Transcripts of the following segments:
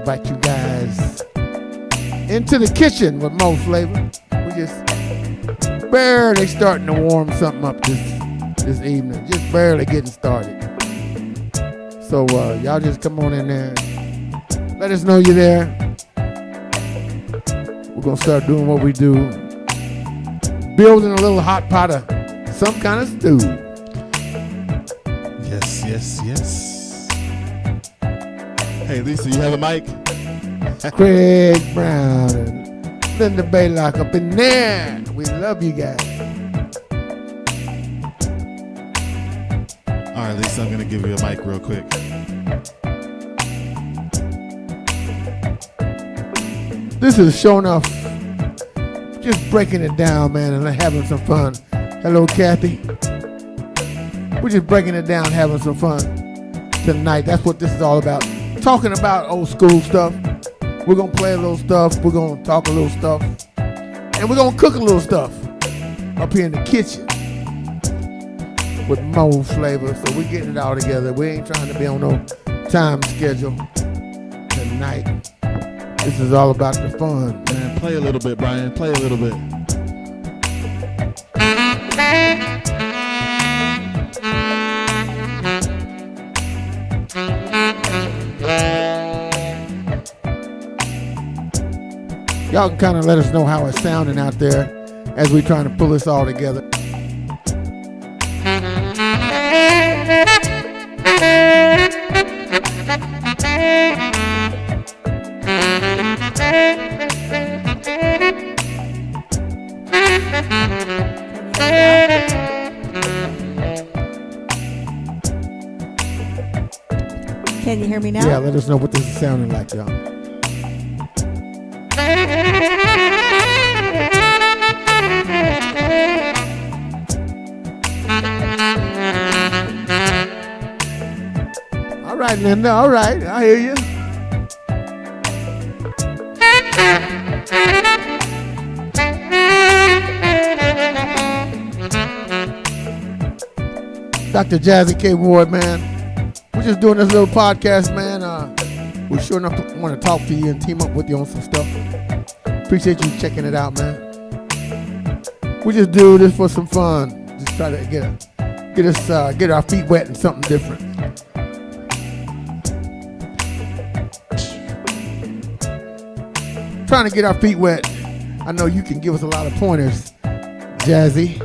invite you guys into the kitchen with Moe Flavour. We just barely starting to warm something up this evening. Just barely getting started. So y'all just come on in there. Let us know you're there. We're going to start doing what we do. Building a little hot pot of some kind of stew. Yes, yes, yes. Hey, Lisa, you have a mic? Craig Brown and Linda Baylock up in there. We love you guys. All right, Lisa, I'm going to give you a mic real quick. This is showing off, just breaking it down, man, and having some fun. Hello, Kathy. We're just breaking it down, having some fun tonight. That's what this is all about. Talking about old school stuff. We're going to play a little stuff. We're going to talk a little stuff. And we're going to cook a little stuff up here in the kitchen with Moe Flavour. So we're getting it all together. We ain't trying to be on no time schedule tonight. This is all about the fun. Man, play a little bit, Brian. Play a little bit. Y'all can kind of let us know how it's sounding out there as we're trying to pull this all together. Can you hear me now? Yeah, let us know what this is sounding like, y'all. All right, Linda. All right, I hear you. Dr. Jazzy K. Ward, man. We're just doing this little podcast, man. We sure enough want to talk to you and team up with you on some stuff. Appreciate you checking it out, man. We just do this for some fun. Just try to get our feet wet in something different. Trying to get our feet wet. I know you can give us a lot of pointers, Jazzy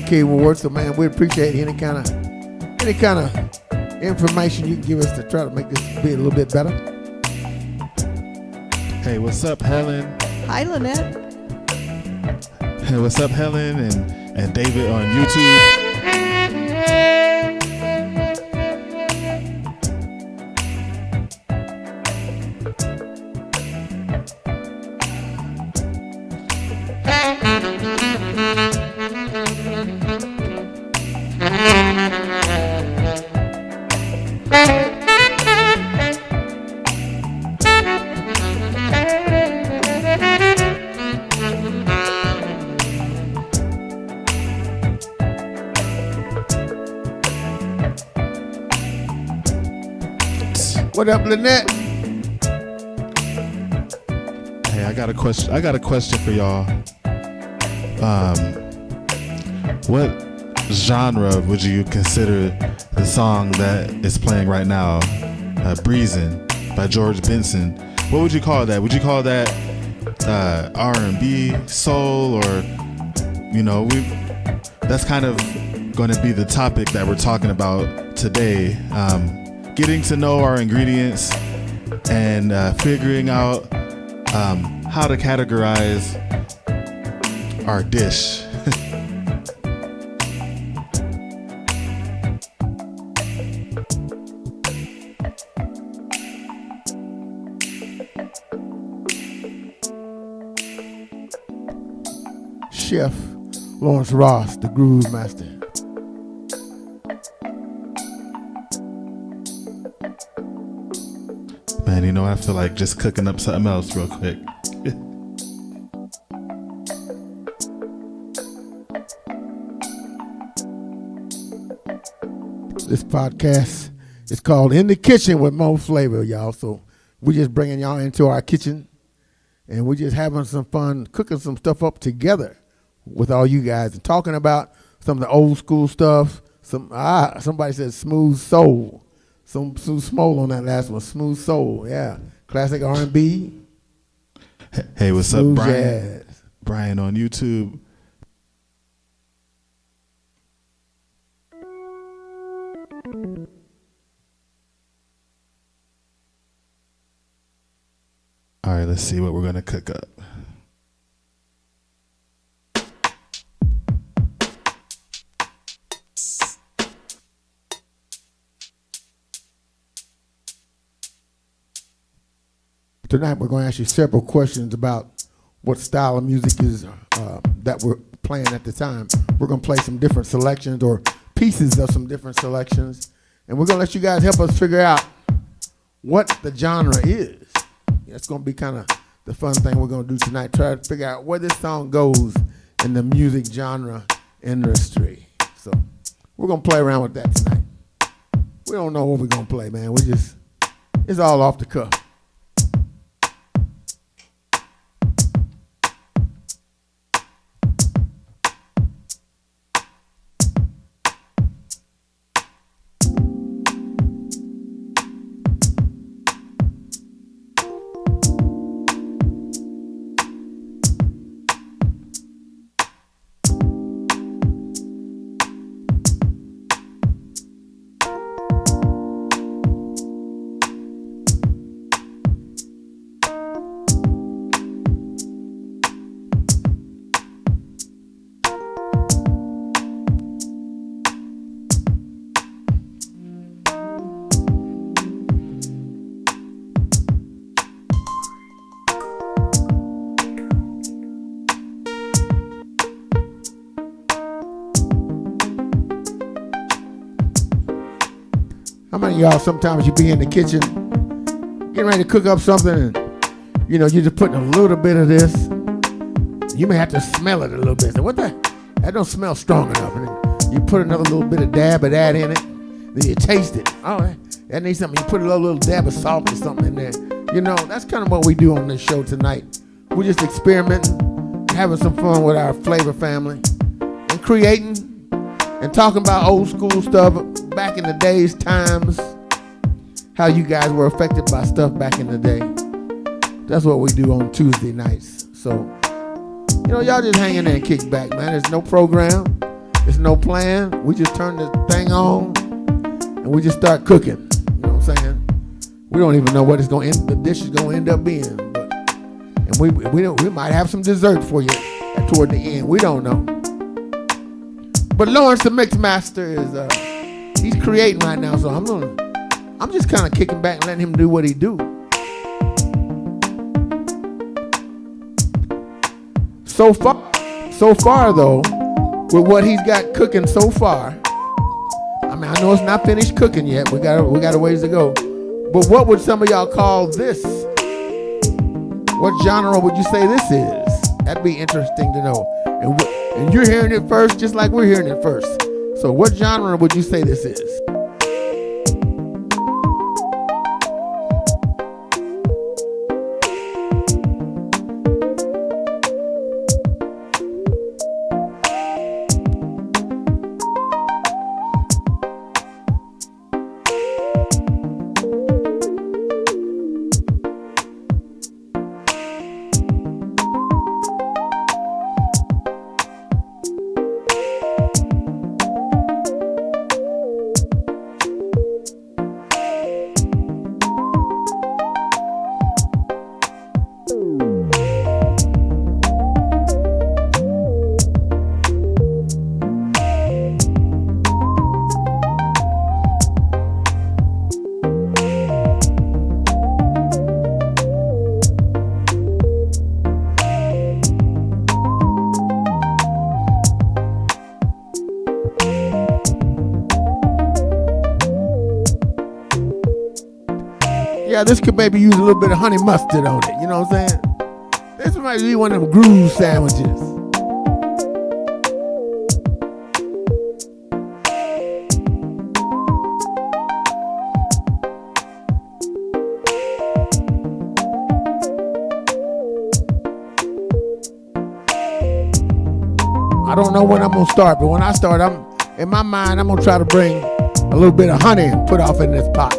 K. Ward. So, man, we appreciate any kind of information you can give us to try to make this be a little bit better. Hey, what's up, Helen? Hi, Lynette. Hey, what's up, Helen and David on YouTube? What up, Lynette? Hey, I got a question for y'all. What genre would you consider the song that is playing right now, "Breezin'" by George Benson? What would you call that? Would you call that R&B, soul, or that's kind of going to be the topic that we're talking about today. Getting to know our ingredients and figuring out how to categorize our dish. Chef Lawrence Ross, the Groove Master. Man, I feel like just cooking up something else real quick. This podcast is called In the Kitchen with Moe Flavour, y'all. So We just bringing y'all into our kitchen, and we're just having some fun cooking some stuff up together with all you guys and talking about some of the old school stuff. Somebody said smooth soul. Some smooth on that last one. Smooth soul, yeah. Classic R&B. Hey, what's up, Smooth Brian? jazz. Brian on YouTube. All right, let's see what we're gonna cook up. Tonight we're going to ask you several questions about what style of music is that we're playing at the time. We're going to play some different selections or pieces of some different selections, and we're going to let you guys help us figure out what the genre is. That's going to be kind of the fun thing we're going to do tonight, try to figure out where this song goes in the music genre industry. So we're going to play around with that tonight. We don't know what we're going to play, man. It's all off the cuff. How many of y'all sometimes you be in the kitchen getting ready to cook up something and you're just putting a little bit of this. You may have to smell it a little bit. Say, what the? That don't smell strong enough. And then you put another little bit of dab of that in it. Then you taste it. Oh, that needs something. You put a little dab of salt or something in there. That's kind of what we do on this show tonight. We're just experimenting, having some fun with our Flavor family, and creating and talking about old school stuff back in the days, times, how you guys were affected by stuff back in the day. That's what we do on Tuesday nights. So, y'all just hang in there and kick back, man. There's no program. There's no plan. We just turn the thing on and we just start cooking. You know what I'm saying? We don't even know what the dish is going to end up being. And we might have some dessert for you toward the end. We don't know. But Lawrence, the mix master, he's creating right now, so I'm just kind of kicking back and letting him do what he do. So far though, with what he's got cooking so far, I know it's not finished cooking yet. We got a ways to go. But what would some of y'all call this? What genre would you say this is? That'd be interesting to know. And you're hearing it first, just like we're hearing it first. So what genre would you say this is? Yeah, this could maybe use a little bit of honey mustard on it. You know what I'm saying? This might be one of them groove sandwiches. I don't know when I'm gonna start, but when I start, in my mind, I'm gonna try to bring a little bit of honey and put off in this pot.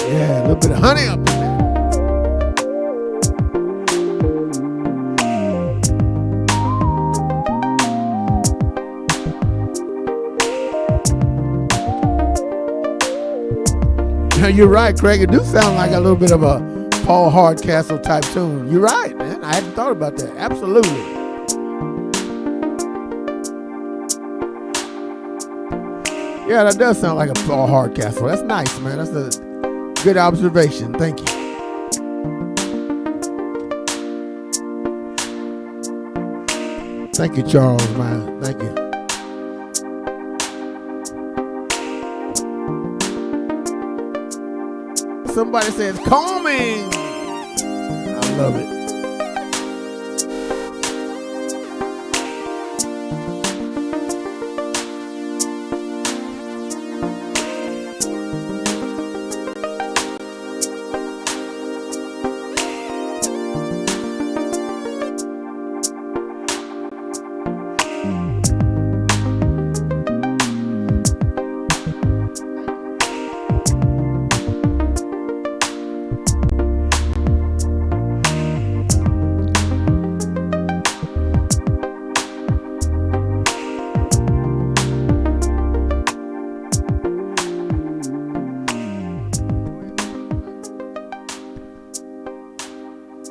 Yeah, a little bit of honey up in there. You're right, Craig. It do sound like a little bit of a Paul Hardcastle type tune. You're right, man. I hadn't thought about that. Absolutely. Yeah, that does sound like a Paul Hardcastle. That's nice, man. That's a good observation. Thank you. Thank you, Charles, man. Thank you. Somebody says calming. I love it.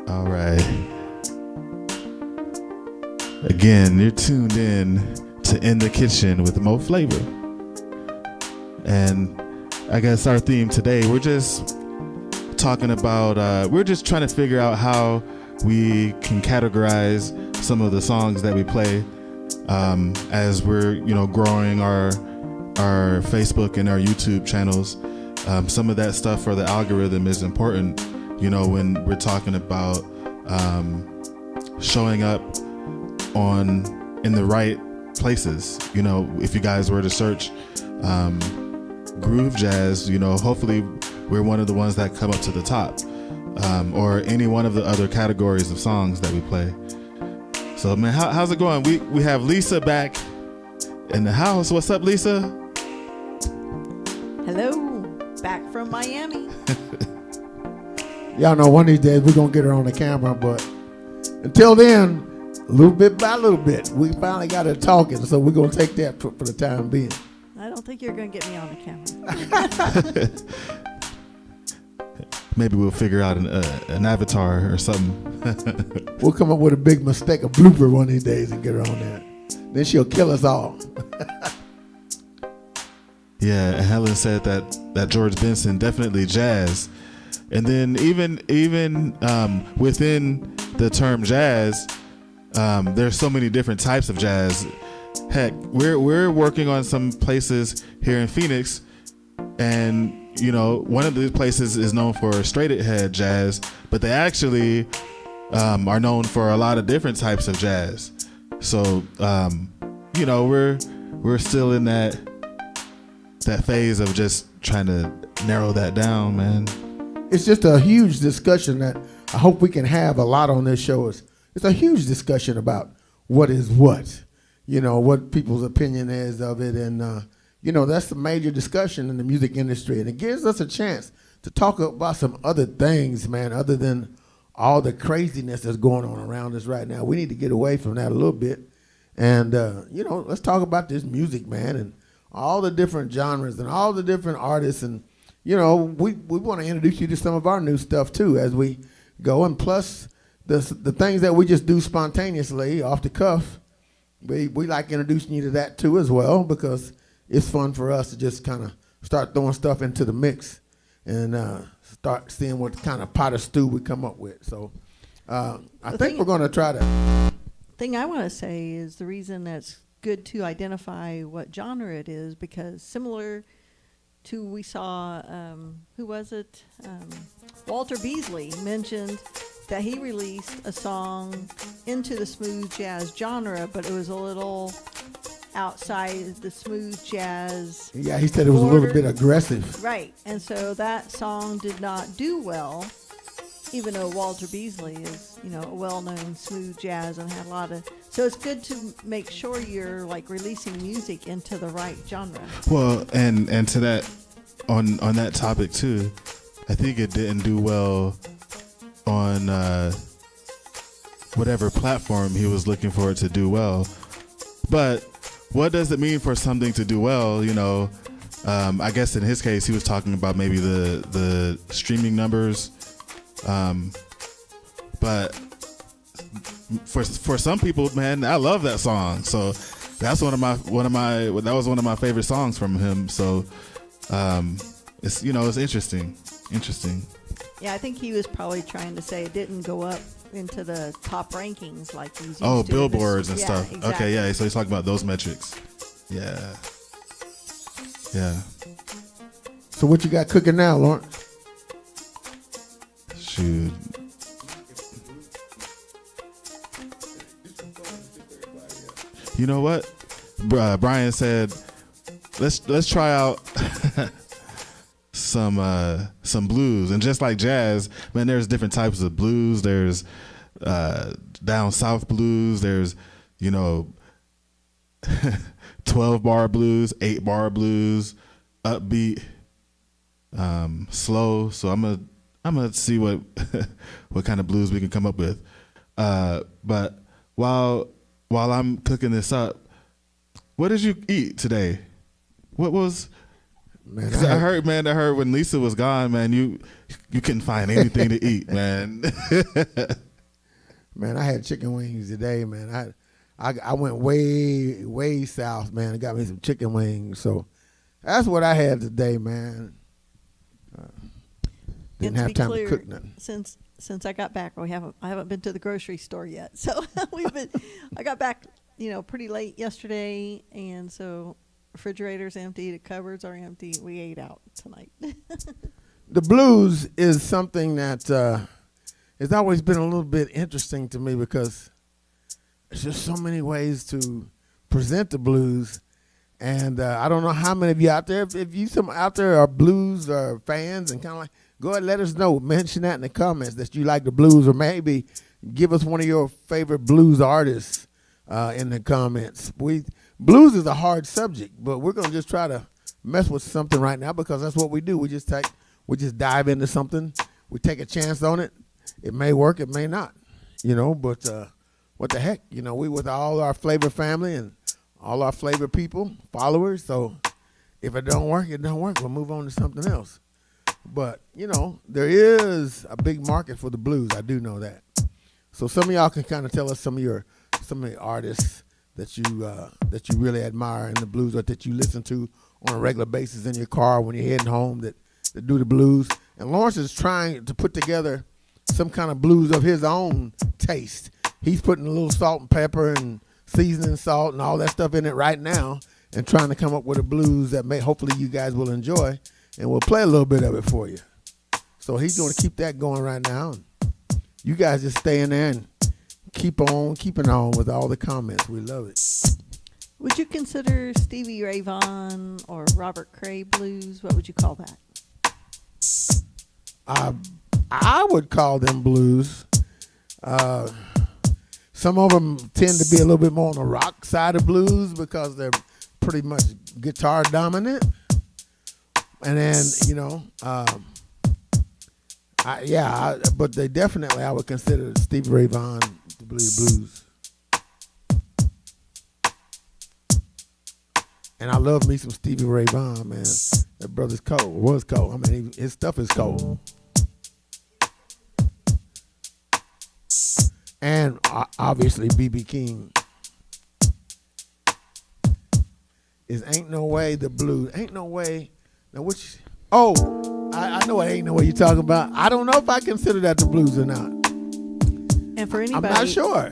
All right. Again, you're tuned in to In the Kitchen with Moe Flavour. And I guess our theme today, we're just talking about, we're just trying to figure out how we can categorize some of the songs that we play as we're, growing our Facebook and our YouTube channels. Some of that stuff for the algorithm is important, when we're talking about showing up in the right places. You know, if you guys were to search groove jazz, you know, hopefully we're one of the ones that come up to the top, or any one of the other categories of songs that we play. So man, how's it going? We have Lisa back in the house. What's up, Lisa? Hello, back from Miami. Y'all know one of these days we're gonna get her on the camera, but until then, little bit by little bit, we finally got her talking, so we're gonna take that for the time being. I don't think you're going to get me on the camera. Maybe we'll figure out an avatar or something. We'll come up with a big mistake, a blooper one of these days, and get her on there. Then she'll kill us all. Yeah, and Helen said that George Benson definitely jazz, and then even within the term jazz, there's so many different types of jazz. Heck, we're working on some places here in Phoenix, and you know, one of the places is known for straight ahead jazz, but they actually are known for a lot of different types of jazz. So you know, we're still in that phase of just trying to narrow that down, man. It's just a huge discussion that I hope we can have a lot on this show. It's a huge discussion about what is what, you know, what people's opinion is of it. And, you know, that's the major discussion in the music industry. And it gives us a chance to talk about some other things, man, other than all the craziness that's going on around us right now. We need to get away from that a little bit. And, you know, let's talk about this music, man, and all the different genres and all the different artists. And, you know, we want to introduce you to some of our new stuff, too, as we go. And plus, the things that we just do spontaneously, off the cuff, we like introducing you to that, too, as well, because it's fun for us to just kind of start throwing stuff into the mix and start seeing what kind of pot of stew we come up with. So I think we're going to try to. Thing I want to say is the reason that's good to identify what genre it is, because similar to we saw, who was it? Walter Beasley mentioned that he released a song into the smooth jazz genre, but it was a little outside the smooth jazz. Yeah, he said it was border. a little bit aggressive. Right, and so that song did not do well, even though Walter Beasley is, you know, a well-known smooth jazz and had a lot of. So it's good to make sure you're like releasing music into the right genre. Well, and to that, on that topic too, I think it didn't do well on whatever platform he was looking for it to do well. But what does it mean for something to do well? You know, I guess in his case, he was talking about maybe the streaming numbers. But for some people, man, I love that song. So that's that was one of my favorite songs from him. So it's, you know, it's interesting. Yeah, I think he was probably trying to say it didn't go up into the top rankings like he's used to. Oh, billboards and yeah, stuff. Exactly. Okay, yeah. So he's talking about those metrics. Yeah. So what you got cooking now, Lawrence? Shoot. You know what? Brian said, let's try out some blues. And just like jazz, man, there's different types of blues. There's down south blues. There's, you know, 12-bar blues, 8-bar blues, upbeat, slow. So I'm gonna see what what kind of blues we can come up with. But while I'm cooking this up, what did you eat today? What was? Man, 'cause I heard when Lisa was gone, man, you couldn't find anything to eat, man. Man, I had chicken wings today, man. I went way south, man. I got me some chicken wings, so that's what I had today, man. Didn't have time to cook nothing. Since I got back, I haven't been to the grocery store yet. So I got back, you know, pretty late yesterday, and so refrigerator's empty, the cupboards are empty. We ate out tonight. The blues is something that has always been a little bit interesting to me because there's just so many ways to present the blues. And I don't know how many of you out there, if you some out there are blues fans and kind of like, go ahead and let us know. Mention that in the comments that you like the blues, or maybe give us one of your favorite blues artists in the comments. Blues is a hard subject, but we're going to just try to mess with something right now because that's what we do. We just dive into something. We take a chance on it. It may work, it may not, but what the heck, we with all our Flavor family and all our Flavor people, followers. So if it don't work, it don't work. We'll move on to something else. But, there is a big market for the blues. I do know that. So some of y'all can kind of tell us some of the artists that you really admire in the blues, or that you listen to on a regular basis in your car when you're heading home that do the blues. And Lawrence is trying to put together some kind of blues of his own taste. He's putting a little salt and pepper and seasoning salt and all that stuff in it right now, and trying to come up with a blues that hopefully you guys will enjoy, and we'll play a little bit of it for you. So he's going to keep that going right now. You guys just stay in there and keeping on with all the comments. We love it. Would you consider Stevie Ray Vaughan or Robert Cray blues? What would you call that? I would call them blues. Some of them tend to be a little bit more on the rock side of blues because they're pretty much guitar dominant. And then, but they definitely, I would consider Stevie Ray Vaughan to be blues. And I love me some Stevie Ray Vaughan, man. That brother's cold, was cold. I mean, his stuff is cold. And obviously B.B. King is Ain't No Way the blues. Ain't No Way. Now I know it Ain't No Way you're talking about. I don't know if I consider that the blues or not. And for anybody, I'm not sure.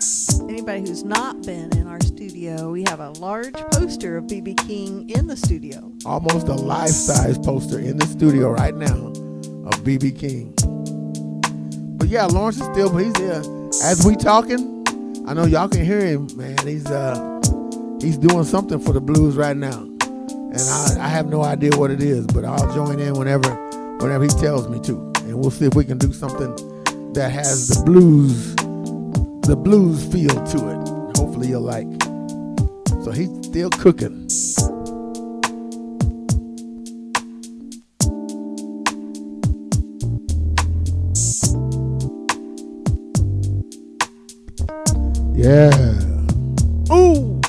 Anybody who's not been in our studio, we have a large poster of B.B. King in the studio. Almost a life-size poster in the studio right now of B.B. King. But yeah, Lawrence is still, he's here. As we talking, I know y'all can hear him, man. He's doing something for the blues right now. And I have no idea what it is, but I'll join in whenever he tells me to. And we'll see if we can do something that has the blues feel to it. Hopefully you'll like. So he's still cooking. Yeah. Ooh.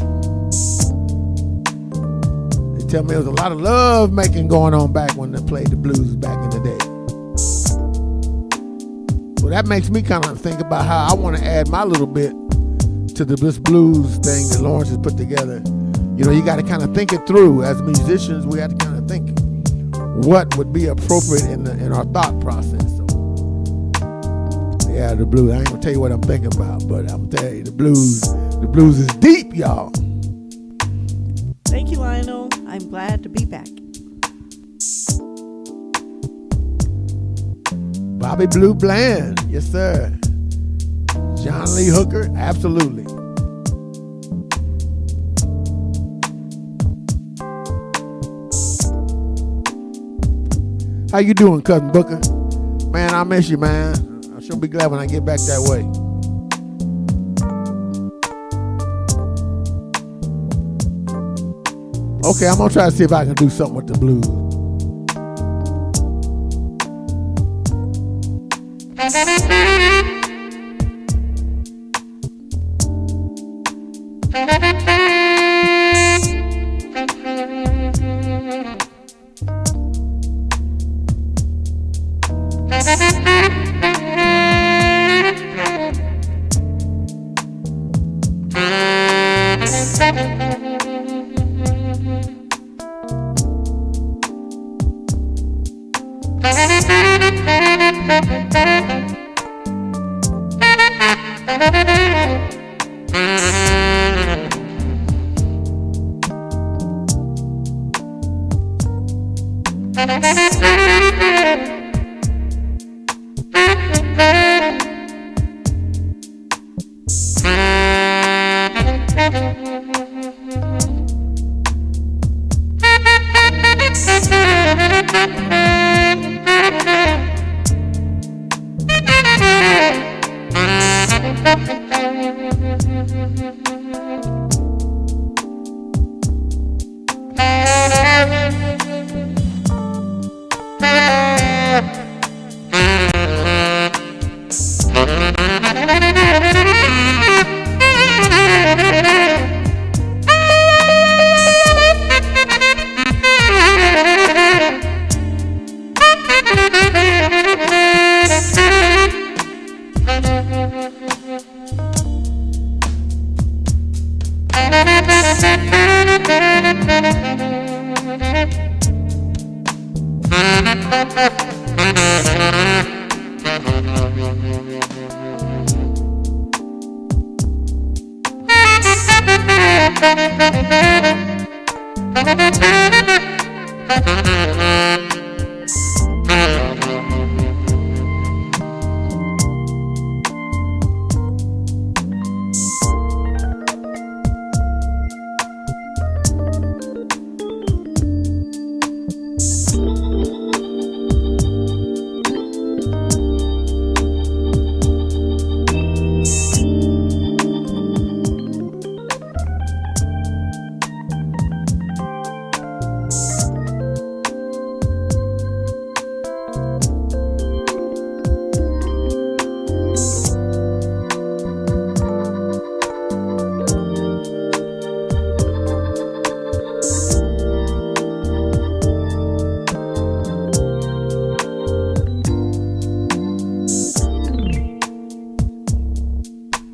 They tell me there was a lot of love making going on back when they played the blues back in the day. So that makes me kind of think about how I want to add my little bit to this blues thing that Lawrence has put together. You got to kind of think it through. As musicians, we have to kind of think what would be appropriate in our thought process. Yeah, the blues. I ain't gonna tell you what I'm thinking about, but I'm gonna tell you the blues is deep, y'all. Thank you, Lionel. I'm glad to be back. Bobby Blue Bland, yes sir. John Lee Hooker, absolutely. How you doing, Cousin Booker? Man, I miss you, man. I'll be glad when I get back that way. Okay, I'm gonna try to see if I can do something with the blues.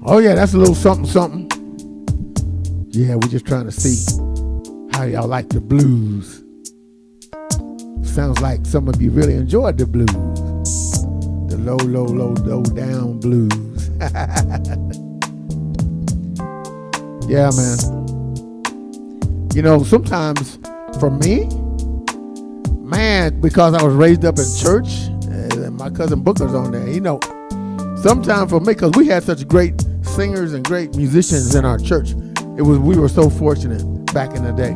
Oh yeah, that's a little something, something. Yeah, we're just trying to see how y'all like the blues. Sounds like some of you really enjoyed the blues. The low, low, low, low down blues. Yeah, man. You know, sometimes for me, man, because I was raised up in church, and my cousin Booker's on there, you know, sometimes for me, because we had such great singers and great musicians in our church, we were so fortunate back in the day.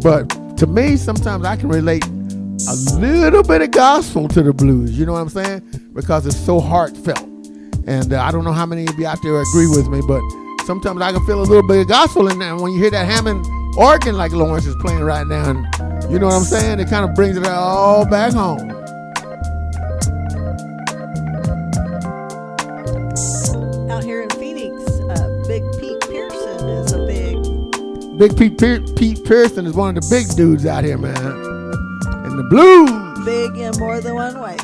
But to me, sometimes I can relate a little bit of gospel to the blues, you know what I'm saying? Because it's so heartfelt. And I don't know how many of you out there agree with me, but sometimes I can feel a little bit of gospel in there. When you hear that Hammond organ like Lawrence is playing right now, and you know what I'm saying? It kind of brings it all back home. Out here in Phoenix, Big Pete Pearson is a big... Big Pete Pearson is one of the big dudes out here, man. And the blues. Big in more than one way.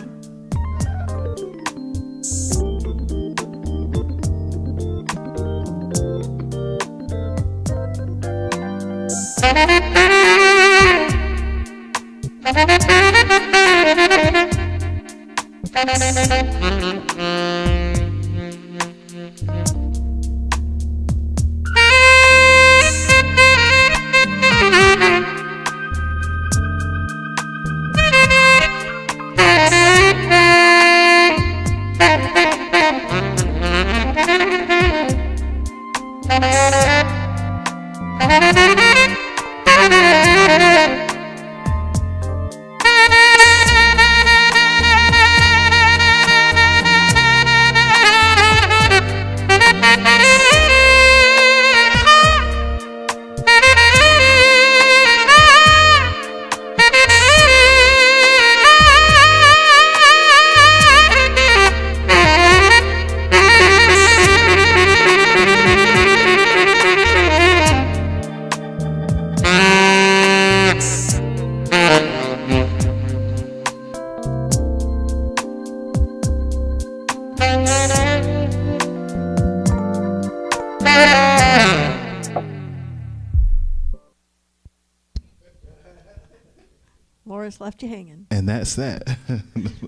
Lawrence left you hanging. And that's that.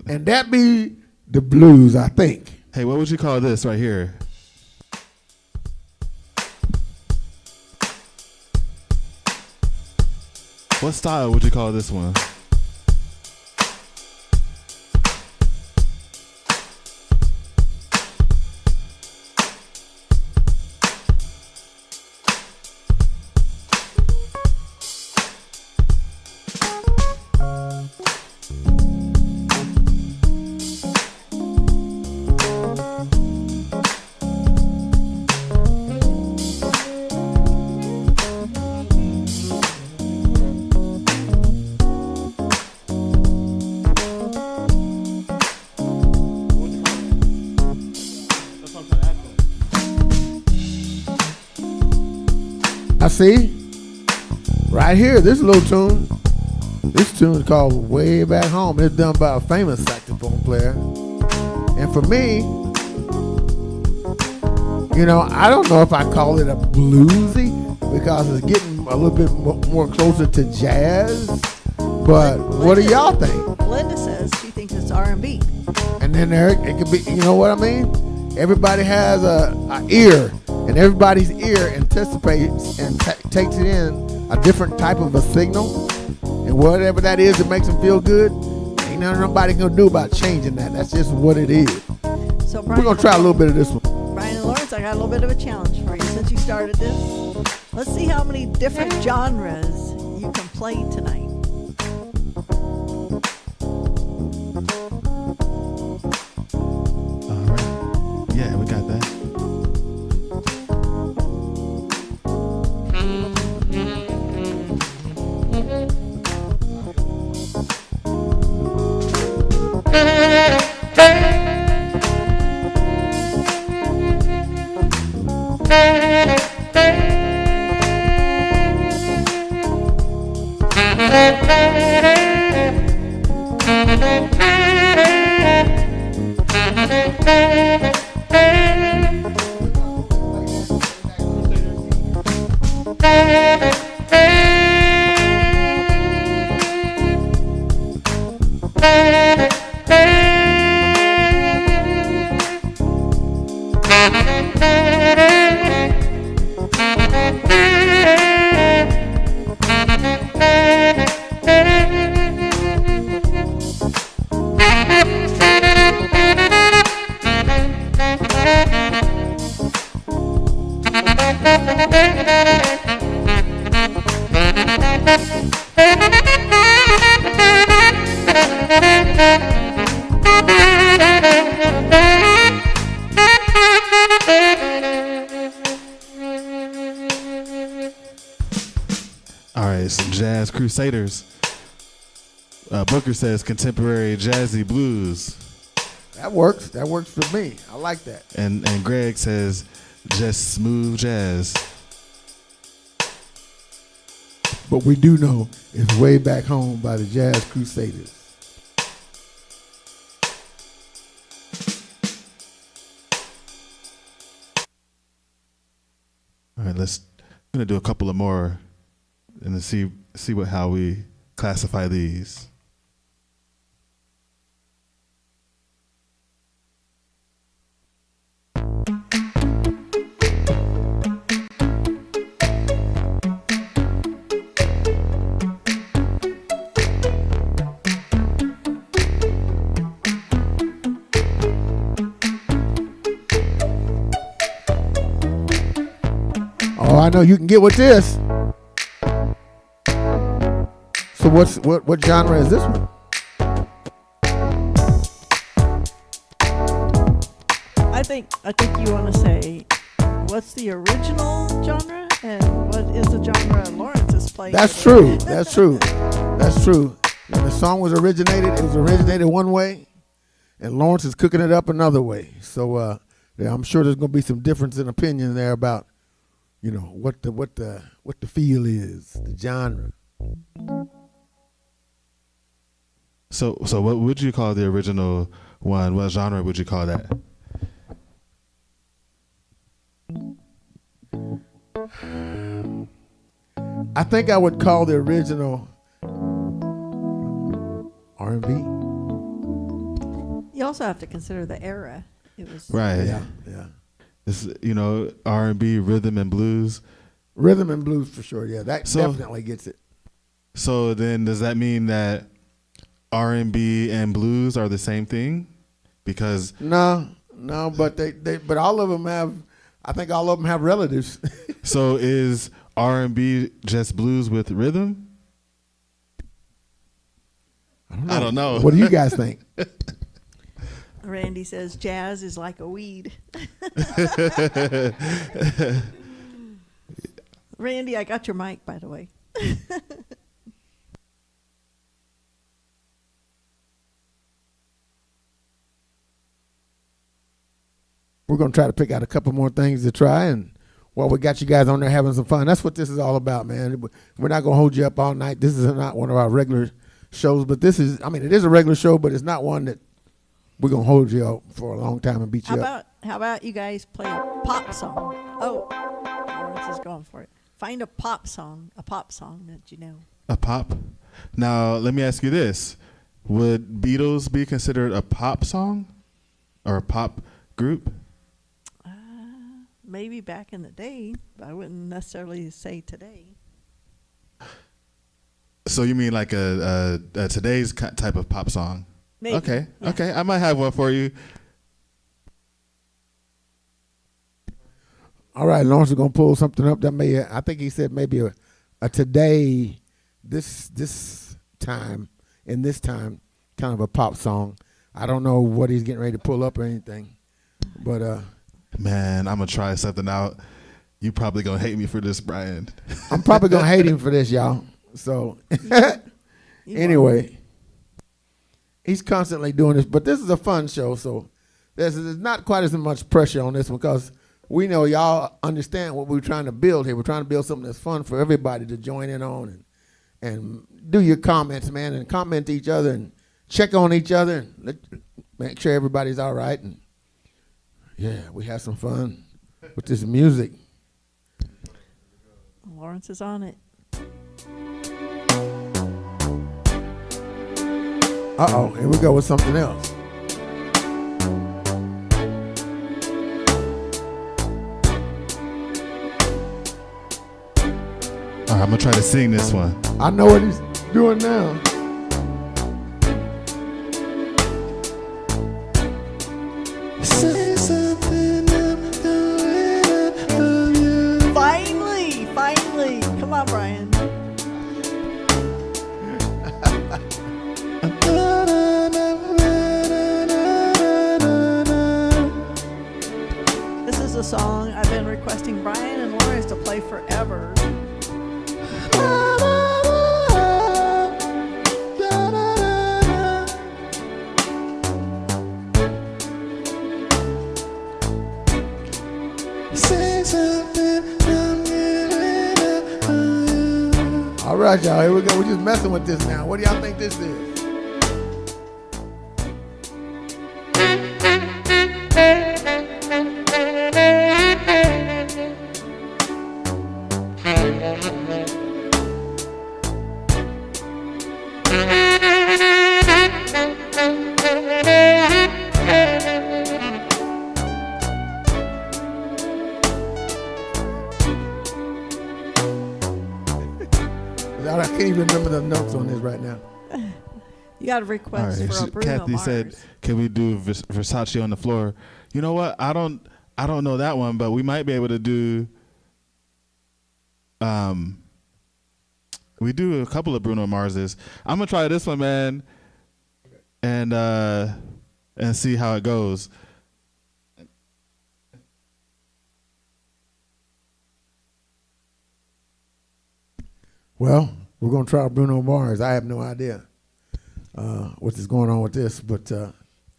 And that be the blues, I think. Hey, what would you call this right here? What style would you call this one? I see. Right here, this little tune. This tune is called Way Back Home. It's done by a famous saxophone player. And for me, you know, I don't know if I call it a bluesy because it's getting a little bit more closer to jazz. But what do y'all think? Linda says she thinks it's R&B. And then there, it could be, you know what I mean? Everybody has a ear, and everybody's ear anticipates and takes it in a different type of a signal. And whatever that is that makes them feel good, ain't nothing nobody gonna do about changing that. That's just what it is. So Brian, We're gonna try a little bit of this one. Brian and Lawrence, I got a little bit of a challenge for you since you started this. Let's see how many different genres you can play tonight. All right. Yeah, we got that. All right, some Jazz Crusaders. Booker says contemporary jazzy blues. That works. That works for me. I like that. And Greg says just smooth jazz. But we do know it's Way Back Home by the Jazz Crusaders. All right, I'm gonna do a couple of more and then see how we classify these. Oh, I know you can get with this. So what genre is this one? I think you want to say what's the original genre and what is the genre Lawrence is playing. That's true. That's true. That's true. When the song was originated, it was originated one way, and Lawrence is cooking it up another way. So yeah, I'm sure there's going to be some difference in opinion there about, you know, what the feel is, the genre. So what would you call the original one? What genre would you call that? I think I would call the original R&B. You also have to consider the era. It was Right. Yeah. It's, you know, R&B, rhythm and blues. Rhythm and blues for sure. Yeah, that So- definitely gets it. So then does that mean that R&B and blues are the same thing? Because No, but but all of them have. I think all of them have relatives. so is R&B just blues with rhythm? I don't know. What do you guys think? Randy says jazz is like a weed. Randy, I got your mic, by the way. We're going to try to pick out a couple more things to try, and Well, we got you guys on there having some fun. That's what this is all about, man. We're not going to hold you up all night. This is not one of our regular shows, but this is, I mean, it is a regular show, but it's not one that we're going to hold you up for a long time and beat you up. How about you guys play a pop song? Oh, Lawrence is going for it. Find a pop song that you know. A pop? Now, let me ask you this. Would Beatles be considered a pop song or a pop group? Maybe back in the day, but I wouldn't necessarily say today. So you mean like a today's type of pop song? Maybe. Okay, Yeah. okay. I might have one for you. All right, Lawrence is going to pull something up that may, I think he said maybe a today, this time, in this time, kind of a pop song. I don't know what he's getting ready to pull up or anything, but Man, I'm going to try something out. You probably going to hate me for this, Brian. I'm probably going to hate him for this, y'all. So anyway, he's constantly doing this, but this is a fun show, so there's not quite as much pressure on this one because we know y'all understand what we're trying to build here. We're trying to build something that's fun for everybody to join in on and do your comments, man, and comment to each other and check on each other and make sure everybody's all right. And yeah, we have some fun with this music. Lawrence is on it. Uh-oh, here we go with something else. All right, I'm going to try to sing this one. I know what he's doing now. Say something, I'm going for you. Finally. Come on, Brian. This is a song I've been requesting Brian and Lawrence to play forever. All right, y'all, here we go. We're just messing with this now. What do y'all think this is? I can't even remember the notes on this right now. You got a request for a Bruno Kathy Mars. said, "Can we do Versace on the floor?" You know what? I don't know that one, but we might be able to do. We do a couple of Bruno Marses. I'm gonna try this one, man, and see how it goes. Well, we're going to try Bruno Mars. I have no idea what is going on with this, but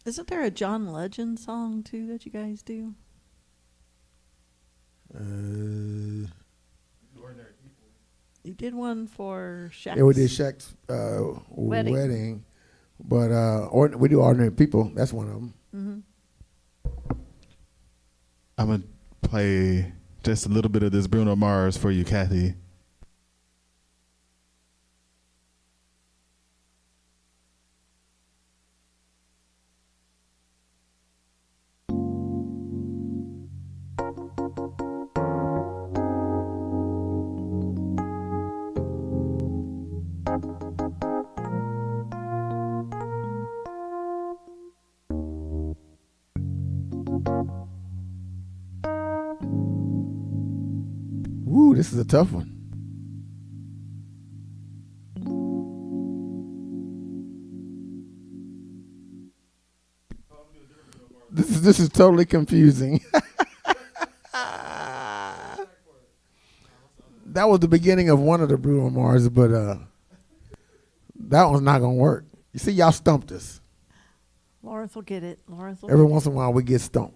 Isn't there a John Legend song too that you guys do? You did one for Shaq's. yeah, we did Shaq's wedding, but we do Ordinary People. That's one of them. Mm-hmm. I'm gonna play just a little bit of this Bruno Mars for you, Kathy. Ooh, this is a tough one. This is totally confusing. That was the beginning of one of the Bruno Mars, but that one's not gonna work. You see, y'all stumped us. Lawrence will get it. Every once in a while, we get stumped.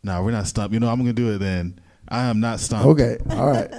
No, we're not stumped. You know, I'm gonna do it then. I am not stumped. Okay, all right.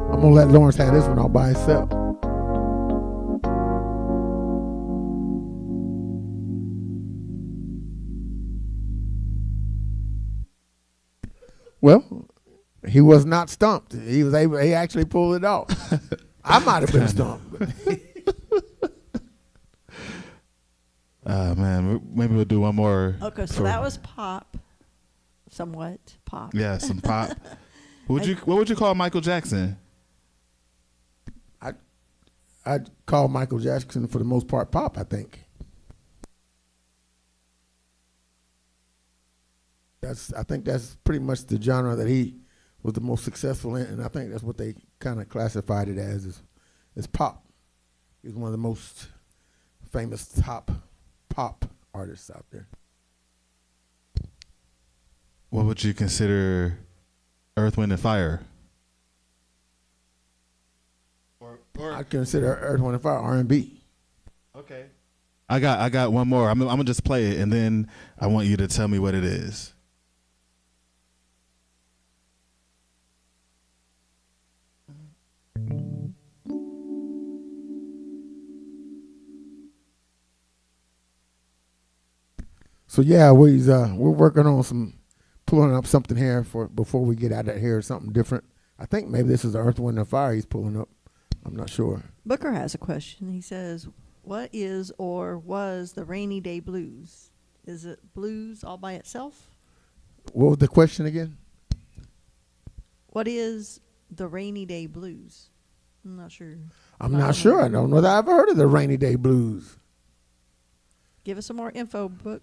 I'm gonna let Lawrence have this one all by himself. Well, he was not stumped. He was able. He actually pulled it off. I might have been stumped. Man, maybe we'll do one more. Okay, so that was pop. Somewhat pop. Yeah, some pop. What would you call Michael Jackson? I'd call Michael Jackson for the most part pop, I think. I think that's pretty much the genre that he was the most successful in, and I think that's what they kind of classified it as pop. He was one of the most famous top pop artists out there. What would you consider Earth, Wind, and Fire? I consider Earth, Wind, and Fire R&B. Okay. I got one more. I'm gonna just play it, and then I want you to tell me what it is. So yeah, we're working on pulling up something here for before we get out of here, something different. I think maybe this is the Earth, Wind, and Fire he's pulling up. I'm not sure. Booker has a question. He says, what is or was the Rainy Day Blues? Is it blues all by itself? What was the question again? What is the Rainy Day Blues? I'm not sure. I'm not sure. I don't know that I've ever heard of the Rainy Day Blues. Give us some more info, Book.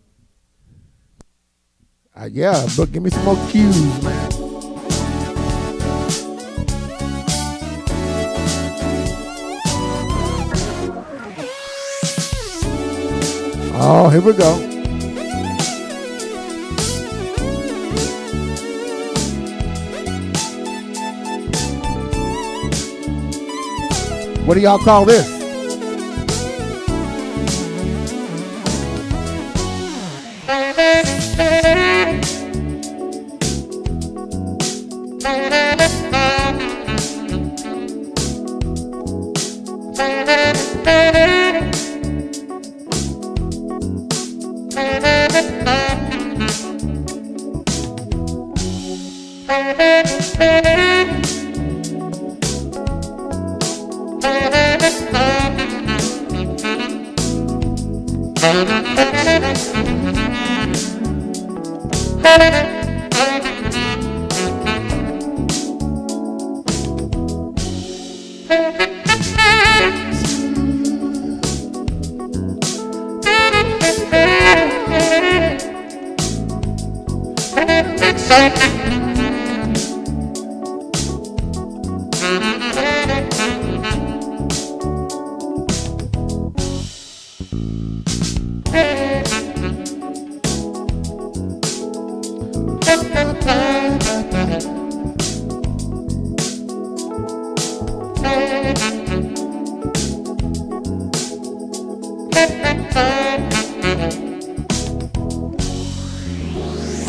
Yeah, but give me some more cues, man. Oh, here we go. What do y'all call this?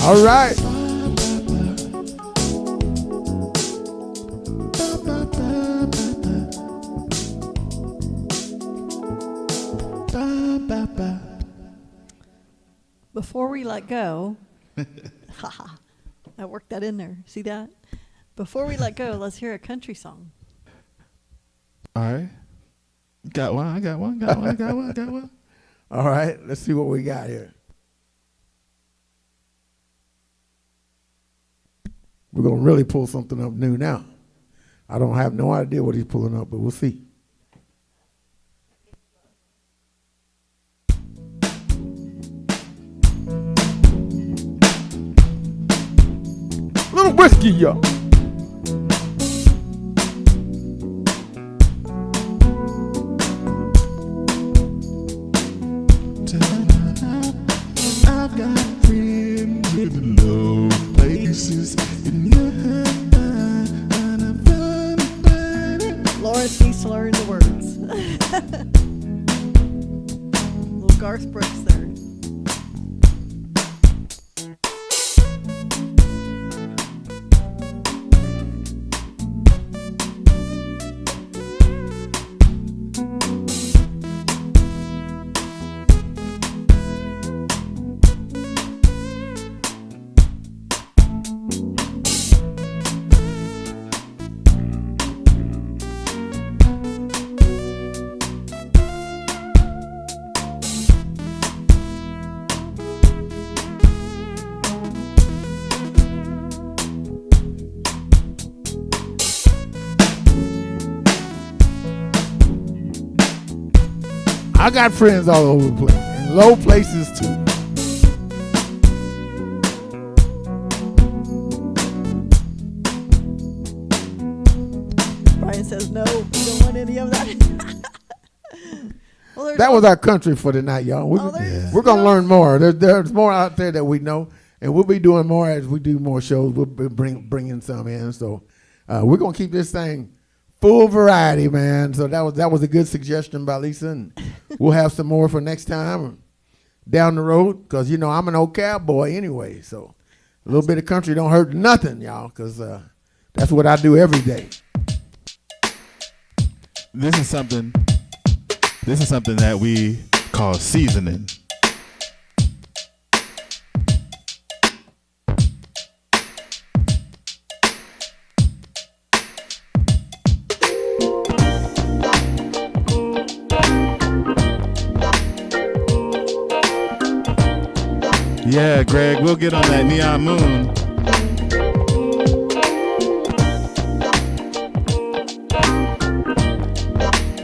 All right. Before we let go, I worked that in there. See that? Before we let go, let's hear a country song. All right. Got one. I got one. Got one. Got one. Got one. All right. Let's see what we got here. We're going to really pull something up new now. I don't have no idea what he's pulling up, but we'll see. Little whiskey, y'all. I've got friends in low places. Lawrence needs to learn the words. Little Garth Brooks there. I got friends all over the place, in low places too. Brian says no, we don't want any of that. Well, That was our country for tonight, y'all. We're going to learn more. There's more out there that we know, and we'll be doing more as we do more shows. We'll be bringing some in. So we're going to keep this thing full variety, man. So that was a good suggestion by Lisa, and we'll have some more for next time down the road, because, you know, I'm an old cowboy anyway. So a little bit of country don't hurt nothing, y'all, because that's what I do every day. This is something that we call seasoning. Yeah, Greg, we'll get on that neon moon.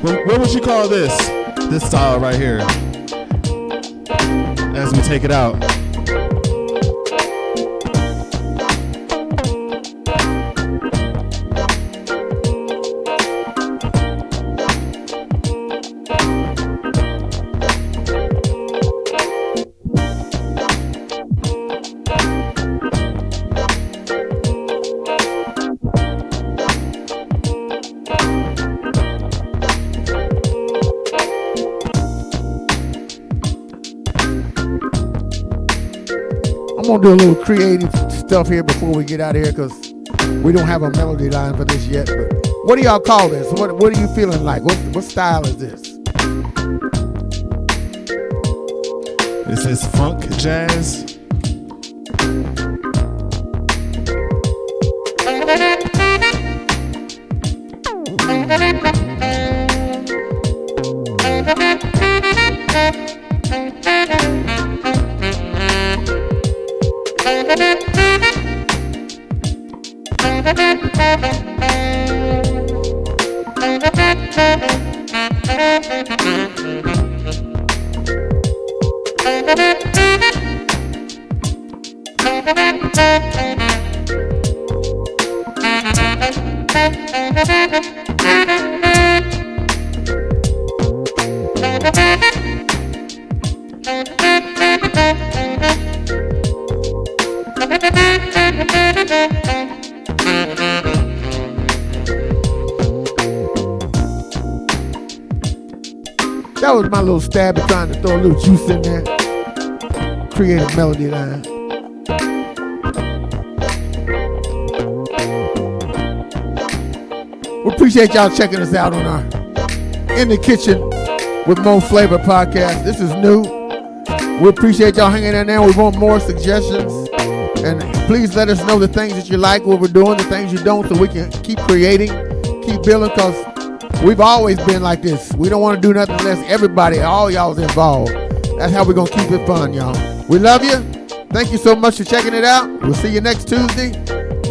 What would you call this style right here? As we take it out. I'm going to do a little creative stuff here before we get out of here, because we don't have a melody line for this yet. But what do y'all call this? What are you feeling like? What style is this? This is funk jazz. That was my little stab at trying to throw a little juice in there, create a melody line. We appreciate y'all checking us out on our In the Kitchen with Moe Flavour podcast. This is new. We appreciate y'all hanging in there. We want more suggestions. And please let us know the things that you like, what we're doing, the things you don't, so we can keep creating, keep building, because we've always been like this. We don't want to do nothing unless everybody, all y'all is involved. That's how we're going to keep it fun, y'all. We love you. Thank you so much for checking it out. We'll see you next Tuesday.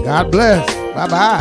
God bless. Bye-bye.